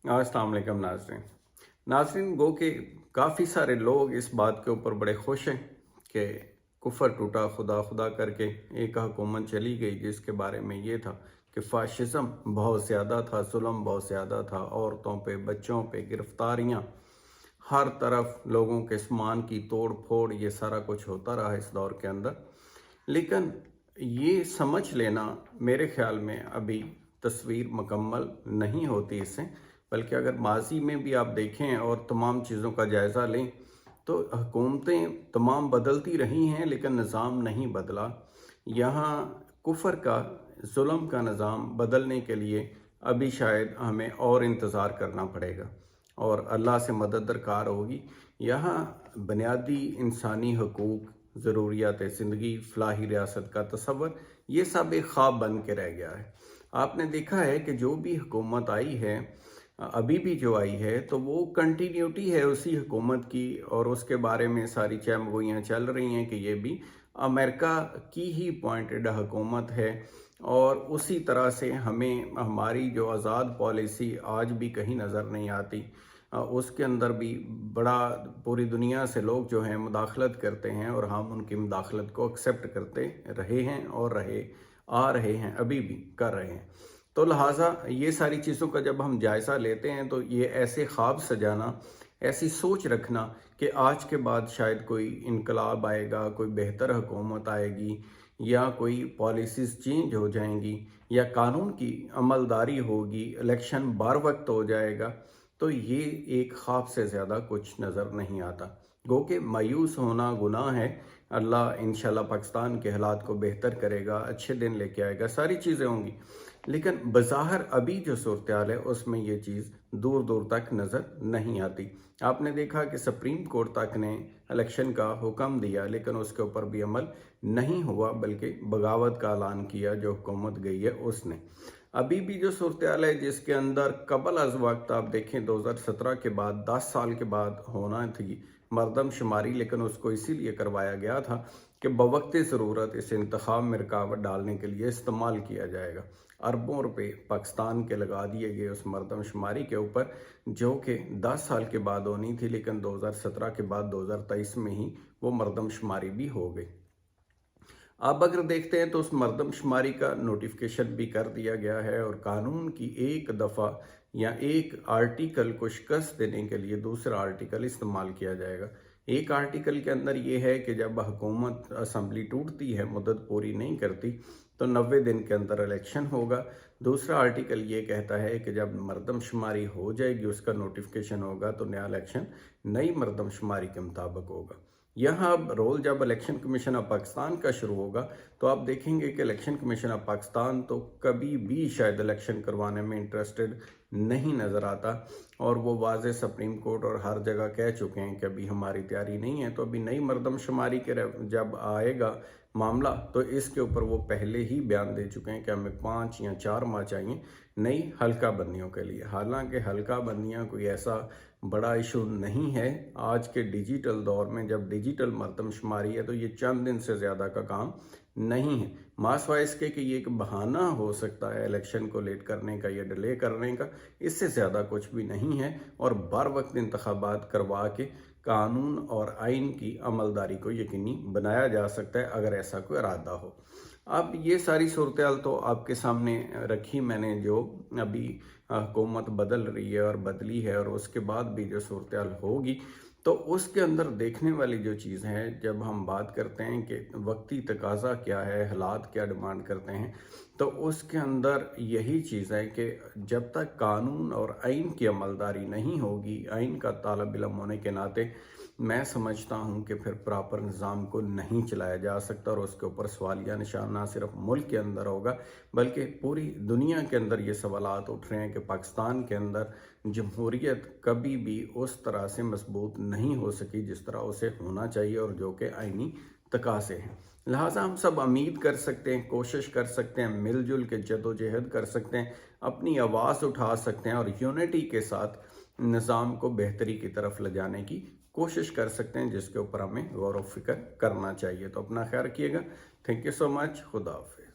अस्सलाम वालेकुम नाज़रीन। नाज़रीन, गो कि काफ़ी सारे लोग इस बात के ऊपर बड़े खुश हैं कि कुफर टूटा, खुदा खुदा करके एक हुकूमत चली गई जिसके बारे में ये था कि फ़ाशिज़्म बहुत ज़्यादा था, जुल्म बहुत ज़्यादा था, औरतों पे, बच्चों पे गिरफ्तारियाँ, हर तरफ लोगों के सामान की तोड़ फोड़, ये सारा कुछ होता रहा इस दौर के अंदर। लेकिन ये समझ लेना मेरे ख़्याल में अभी तस्वीर मुकम्मल नहीं होती इससे, बल्कि अगर माजी में भी आप देखें और तमाम चीज़ों का जायज़ा लें तो हुकूमतें तमाम बदलती रही हैं लेकिन निज़ाम नहीं बदला। यहाँ कुफर का, जुल्म का निज़ाम बदलने के लिए अभी शायद हमें और इंतज़ार करना पड़ेगा और अल्लाह से मदद दरकार होगी। यहाँ बुनियादी इंसानी हकूक़, ज़रूरियात ज़िंदगी, फ़लाही रियासत का तसव्वुर, ये सब एक ख्वाब बन के रह गया है। आपने देखा है कि जो भी हुकूमत आई है, अभी भी जो आई है, तो वो कंटिन्यूटी है उसी हुकूमत की और उसके बारे में सारी चैमगोइयाँ चल रही हैं कि ये भी अमेरिका की ही अपॉइंटेड हुकूमत है। और उसी तरह से हमें हमारी जो आज़ाद पॉलिसी आज भी कहीं नज़र नहीं आती। उसके अंदर भी बड़ा पूरी दुनिया से लोग जो हैं मुदाखलत करते हैं और हम उनकी मुदाखलत को एक्सेप्ट करते रहे हैं और आ रहे हैं, अभी भी कर रहे हैं। तो लिहाजा ये सारी चीज़ों का जब हम जायज़ा लेते हैं तो ये ऐसे ख्वाब सजाना, ऐसी सोच रखना कि आज के बाद शायद कोई इनकलाब आएगा, कोई बेहतर हुकूमत आएगी या कोई पॉलिसीज़ चेंज हो जाएंगी या कानून की अमलदारी होगी, इलेक्शन बर वक्त हो जाएगा, तो ये एक ख्वाब से ज़्यादा कुछ नज़र नहीं आता। गो कि मायूस होना गुनाह है। अल्लाह इंशाल्लाह पाकिस्तान के हालात को बेहतर करेगा, अच्छे दिन लेके आएगा, सारी चीज़ें होंगी। लेकिन बज़ाहिर अभी जो सूरत-ए-हाल है उसमें ये चीज़ दूर दूर तक नज़र नहीं आती। आपने देखा कि सुप्रीम कोर्ट तक ने इलेक्शन का हुक्म दिया लेकिन उसके ऊपर भी अमल नहीं हुआ, बल्कि बगावत का ऐलान किया जो हुकूमत गई है उसने। अभी भी जो सूरत-ए-हाल है जिसके अंदर कबल अज़ वक्त आप देखें 2017 के बाद 10 साल के बाद होना थी मरदमशुमारी, लेकिन उसको इसीलिए करवाया गया था कि बवक़्त ज़रूरत इस इंतखाब में रुकावट डालने के लिए इस्तेमाल किया जाएगा। अरबों रुपए पाकिस्तान के लगा दिए गए उस मरदमशुमारी के ऊपर जो कि 10 साल के बाद होनी थी, लेकिन 2017 के बाद 2023 में ही वो मरदमशुमारी भी हो गई। अब अगर देखते हैं तो उस मरदमशुमारी का नोटिफिकेशन भी कर दिया गया है और कानून की एक दफ़ा या एक आर्टिकल को शिकस्त देने के लिए दूसरा आर्टिकल इस्तेमाल किया जाएगा। एक आर्टिकल के अंदर ये है कि जब हुकूमत असम्बली टूटती है, मुद्दत पूरी नहीं करती, तो 90 दिन के अंदर इलेक्शन होगा। दूसरा आर्टिकल ये कहता है कि जब मरदमशुमारी हो जाएगी, उसका नोटिफिकेशन होगा, तो नया इलेक्शन नई मरदमशुमारी के मुताबिक होगा। यहाँ अब रोल जब इलेक्शन कमीशन ऑफ पाकिस्तान का शुरू होगा तो आप देखेंगे कि इलेक्शन कमीशन ऑफ पाकिस्तान तो कभी भी शायद इलेक्शन करवाने में इंटरेस्टेड नहीं नज़र आता और वो वाज़े सुप्रीम कोर्ट और हर जगह कह चुके हैं कि अभी हमारी तैयारी नहीं है। तो अभी नई मरदमशुमारी के जब आएगा मामला तो इसके ऊपर वो पहले ही बयान दे चुके हैं कि हमें 5 या 4 माह चाहिए नई हल्का बंदियों के लिए। हालांकि हल्का बंदियां कोई ऐसा बड़ा इशू नहीं है आज के डिजिटल दौर में। जब डिजिटल मरदमशुमारी है तो ये चंद दिन से ज़्यादा का काम नहीं है। मास के कि ये एक बहाना हो सकता है इलेक्शन को लेट करने का या डिले करने का, इससे ज़्यादा कुछ भी नहीं है और बर वक्त इंतखाबात करवा के कानून और आइन की अमलदारी को यकीनी बनाया जा सकता है अगर ऐसा कोई इरादा हो। अब ये सारी सूरत-ए-हाल तो आपके सामने रखी मैंने, जो अभी हुकूमत बदल रही है और बदली है और उसके बाद भी जो सूरत-ए-हाल होगी तो उसके अंदर देखने वाली जो चीज़ है, जब हम बात करते हैं कि वक्ती तकाज़ा क्या है, हालात क्या डिमांड करते हैं, तो उसके अंदर यही चीज़ है कि जब तक कानून और आइन की अमलदारी नहीं होगी, आइन का तालिब इल्म होने के नाते मैं समझता हूँ कि फिर प्रॉपर निज़ाम को नहीं चलाया जा सकता और उसके ऊपर सवालिया निशान ना सिर्फ मुल्क के अंदर होगा बल्कि पूरी दुनिया के अंदर ये सवालात उठ रहे हैं कि पाकिस्तान के अंदर जमहूरियत कभी भी उस तरह से मजबूत नहीं हो सकी जिस तरह उसे होना चाहिए और जो कि आइनी तकाज़े हैं। लिहाजा हम सब उम्मीद कर सकते हैं, कोशिश कर सकते हैं, मिलजुल के जदोजहद कर सकते हैं, अपनी आवाज़ उठा सकते हैं और यूनिटी के साथ निज़ाम को बेहतरी की तरफ ले जाने की कोशिश कर सकते हैं, जिसके ऊपर हमें गौर व फिक्र करना चाहिए। तो अपना ख्याल रखिएगा। Thank you so much. खुदा हाफिज़।